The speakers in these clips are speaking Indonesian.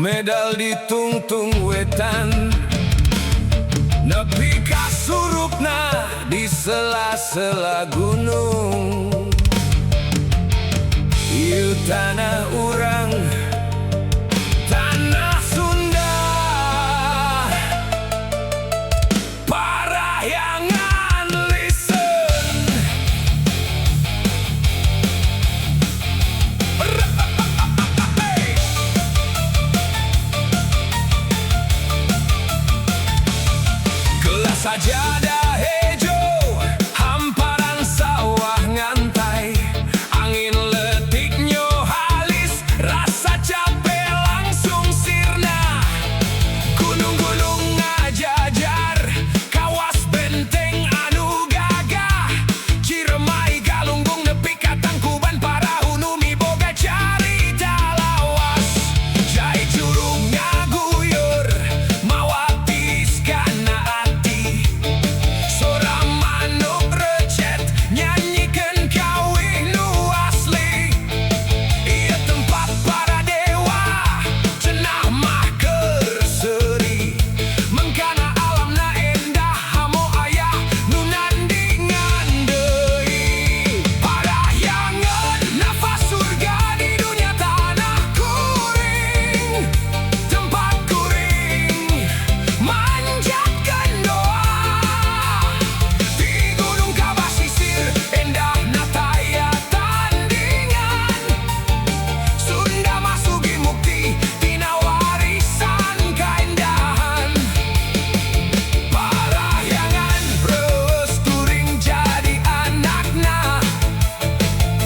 medal di tungtung wetan, nepi kasurupna di sela-sela gunung. Ieu tanah urang, tanah Sunda, Parahyangan listen. Gelas sajadah hejo, hamparan sawah ngantai, angin letiknya halis, rasa capek langsung sirna. Gunung-gunung ngajajar, kawas benteng anu gagah, Ciremai Galunggung nepi ka Tangkuban Parahu mi boga carita lawas. Jai Jurung ngaguyur mawatis kana ati, sora manuk recet nyanyikeun kawih nu asli. Ieu tempat para dewa cenah mah keur seuri, mengkana alamna endah hamo aya nu nandingan deui. Parahyangan nafas surga di dunia tanah kuring, tempat kuring manjatkeun doa. Di gunung ka basisir endah nataya tandingan, Sunda masugi mukti tina warisan kaendahan. Parahyangan reus kuring jadi anakna,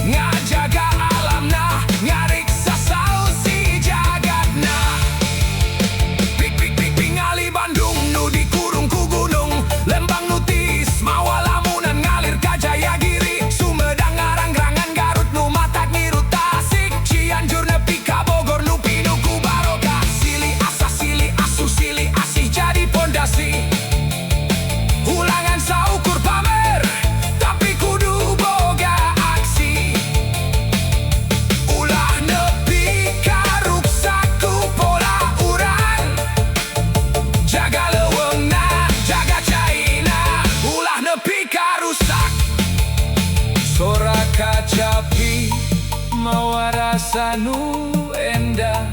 ngajaga alamna, ngariksa sausi jagatna. Pik pingali Bandung nu dikurung ku gunung, Lembang nu tiis mawa lamunan ngalir ka Jayagiri, Sumedang Ngarang-Grangan Garut nu matak ngiru Tasik, Cianjur nepi ka Bogor nu pinu ku barokah. Sili asa sili asu sili asih jadi pondasi, ulangan saukur pamer tapi kudu boga aksi. Ulah nepi ka ruksaku pola urang, jaga leuweungna, jaga caina, ulah nepi ka rusak. Sora kacapi mawa rasa nu endah,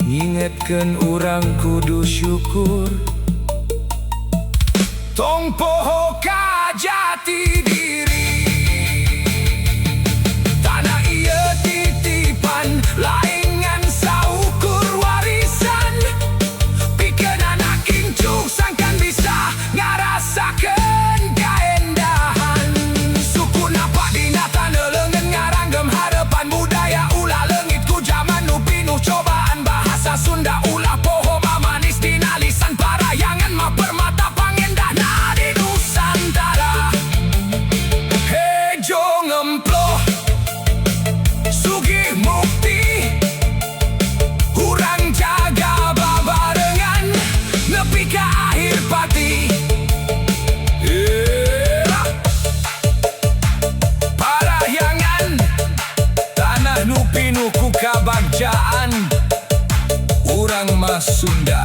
ngingetkeun urang kudu syukur. Tong poho ka jati diri, tanah ieu titipan laengan saukur warisan. Pikeun anak incung sangkan bisa ngarasakeun kaendahan. Suku napa dina taneuh leungeun ngaranggem harepan budaya, ulah leungit ku jaman nu pinuh cobaan bahasa Sunda. Ulah poho mamanis dina lisan Parahyangan mah permata pangendahna di Nusantara. Hejo ngemploh sugih mukti, urang jaga babarengan nepi ka akhir pati. Parahyangan tanah nu pinuh ku kabagjaan, urang mah Sunda.